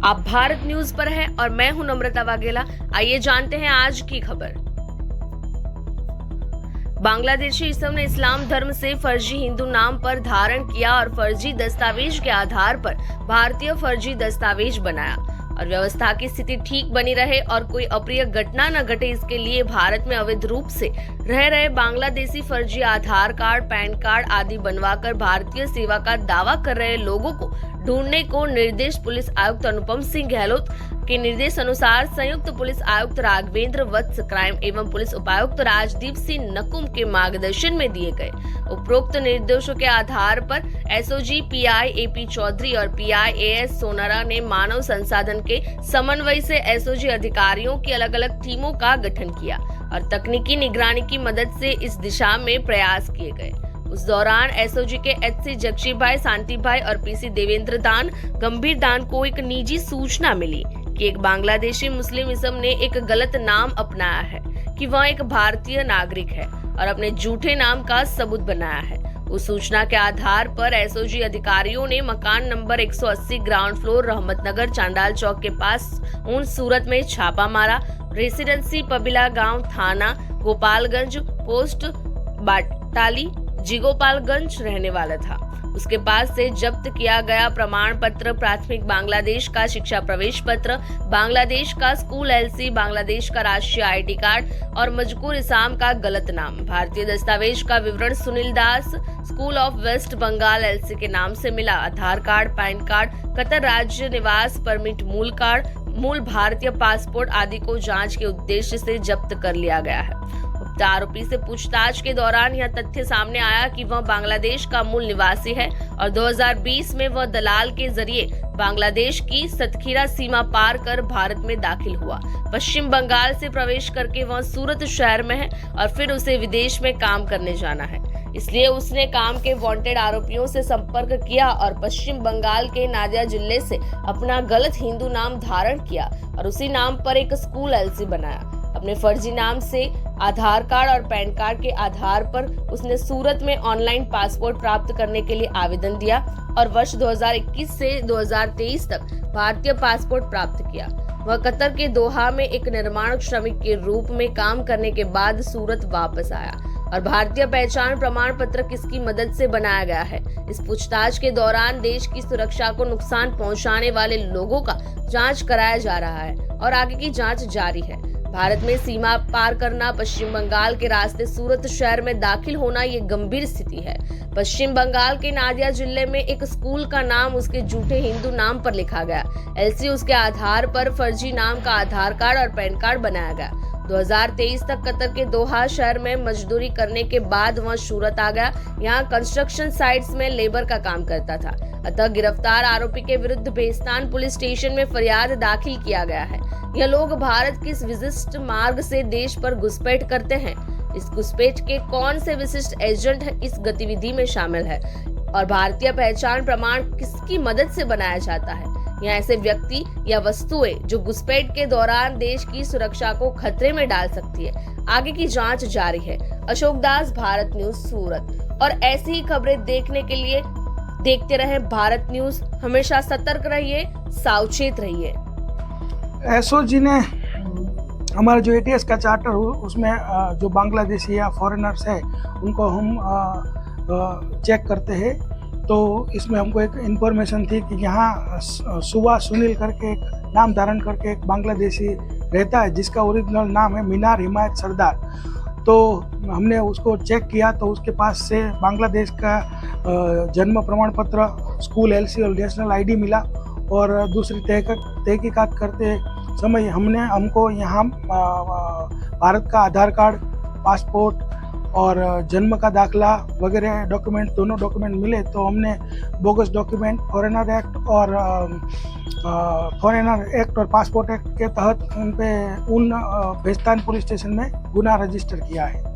आप भारत न्यूज पर हैं और मैं हूं नम्रता वाघेला। आइए जानते हैं आज की खबर। बांग्लादेशी इसम ने इस्लाम धर्म से फर्जी हिंदू नाम पर धारण किया और फर्जी दस्तावेज के आधार पर भारतीय फर्जी दस्तावेज बनाया और व्यवस्था की स्थिति ठीक बनी रहे और कोई अप्रिय घटना न घटे, इसके लिए भारत में अवैध रूप से रह रहे बांग्लादेशी फर्जी आधार कार्ड, पैन कार्ड आदि बनवाकर भारतीय सेवा का दावा कर रहे लोगों को ढूंढने को निर्देश पुलिस आयुक्त अनुपम सिंह गहलोत के निर्देश अनुसार संयुक्त पुलिस आयुक्त राघवेंद्र वत्स, क्राइम एवं पुलिस उपायुक्त राजदीप सिंह नकुम के मार्गदर्शन में दिए गए। उपरोक्त निर्देशों के आधार पर एसओजी पीआई एपी चौधरी और पीआई एएस सोनारा ने मानव संसाधन के समन्वय से एसओजी अधिकारियों की अलग अलग टीमों का गठन किया और तकनीकी निगरानी की मदद से इस दिशा में प्रयास किए गए। उस दौरान एसओजी के एचसी जगशी भाई, शांति भाई और पीसी देवेंद्र दान गंभीर दान को एक निजी सूचना मिली कि एक बांग्लादेशी मुस्लिम इसम ने एक गलत नाम अपनाया है कि वह एक भारतीय नागरिक है और अपने झूठे नाम का सबूत बनाया है। उस सूचना के आधार पर एसओजी अधिकारियों ने मकान नंबर 180 ग्राउंड फ्लोर रहमतनगर चांडाल चौक के पास उन सूरत में छापा मारा। रेसिडेंसी पबिला गांव, थाना गोपालगंज, पोस्ट बाटाली जिगोपालगंज रहने वाला था। उसके पास से जब्त किया गया प्रमाण पत्र, प्राथमिक बांग्लादेश का शिक्षा प्रवेश पत्र, बांग्लादेश का स्कूल एलसी, बांग्लादेश का राष्ट्रीय आईडी कार्ड और मजकूर इसाम का गलत नाम, भारतीय दस्तावेज का विवरण Sunil Das school of west Bengal LC के नाम से मिला, Aadhaar card, PAN card, Qatar राज्य निवास परमिट, मूल कार्ड, मूल भारतीय पासपोर्ट आदि को जांच के उद्देश्य से जब्त कर लिया गया है। उक्त आरोपी से पूछताछ के दौरान यह तथ्य सामने आया कि वह बांग्लादेश का मूल निवासी है और 2020 में वह दलाल के जरिए बांग्लादेश की सतखीरा सीमा पार कर भारत में दाखिल हुआ। पश्चिम बंगाल से प्रवेश करके वह सूरत शहर में है और फिर उसे विदेश में काम करने जाना है, इसलिए उसने काम के वांटेड आरोपियों से संपर्क किया और पश्चिम बंगाल के नादिया जिले से अपना गलत हिंदू नाम धारण किया और उसी नाम पर एक स्कूल एलसी बनाया। अपने फर्जी नाम से आधार कार्ड और पैन कार्ड के आधार पर उसने सूरत में ऑनलाइन पासपोर्ट प्राप्त करने के लिए आवेदन दिया और वर्ष 2021 से 2023 तक भारतीय पासपोर्ट प्राप्त किया। वह कतर के दोहा में एक निर्माण श्रमिक के रूप में काम करने के बाद सूरत वापस आया और भारतीय पहचान प्रमाण पत्र किसकी मदद से बनाया गया है। इस पूछताछ के दौरान देश की सुरक्षा को नुकसान पहुंचाने वाले लोगों का जांच कराया जा रहा है और आगे की जांच जारी है। भारत में सीमा पार करना, पश्चिम बंगाल के रास्ते सूरत शहर में दाखिल होना ये गंभीर स्थिति है। पश्चिम बंगाल के नादिया जिले में एक स्कूल का नाम उसके झूठे हिंदू नाम पर लिखा गया, एलसी उसके आधार पर फर्जी नाम का आधार कार्ड और पैन कार्ड बनाया गया। 2023 तक कतर के दोहा शहर में मजदूरी करने के बाद वह सूरत आ गया। यहाँ कंस्ट्रक्शन साइट्स में लेबर का काम करता था। अतः गिरफ्तार आरोपी के विरुद्ध बेस्तान पुलिस स्टेशन में फरियाद दाखिल किया गया है। यह लोग भारत किस विशिष्ट मार्ग से देश पर घुसपैठ करते हैं, इस घुसपैठ के कौन से विशिष्ट एजेंट इस गतिविधि में शामिल है और भारतीय पहचान प्रमाण किसकी मदद से बनाया जाता है। यहाँ ऐसे व्यक्ति या वस्तुएं जो घुसपैठ के दौरान देश की सुरक्षा को खतरे में डाल सकती है। आगे की जांच जारी है। अशोक दास, भारत न्यूज, सूरत। और ऐसी ही खबरें देखने के लिए देखते रहे भारत न्यूज। हमेशा सतर्क रहिए, सावचेत रहिए। एसओजी ने हमारा जो एटीएस का चार्टर हो उसमें जो बांग्लादेशी या फॉरेनर्स है उनको हम चेक करते हैं। तो इसमें हमको एक इन्फॉर्मेशन थी कि यहाँ सुबह सुनील करके एक नाम धारण करके एक बांग्लादेशी रहता है जिसका ओरिजिनल नाम है मीनार हिमायत सरदार। तो हमने उसको चेक किया तो उसके पास से बांग्लादेश का जन्म प्रमाण पत्र, स्कूल एलसी और नेशनल आईडी मिला। और दूसरी तहकीकात करते समय हमको यहाँ भारत का आधार कार्ड, पासपोर्ट और जन्म का दाखला वगैरह डॉक्यूमेंट, दोनों डॉक्यूमेंट मिले। तो हमने बोगस डॉक्यूमेंट, फॉरेनर एक्ट और पासपोर्ट एक्ट के तहत उन बेस्तान पुलिस स्टेशन में गुनाह रजिस्टर किया है।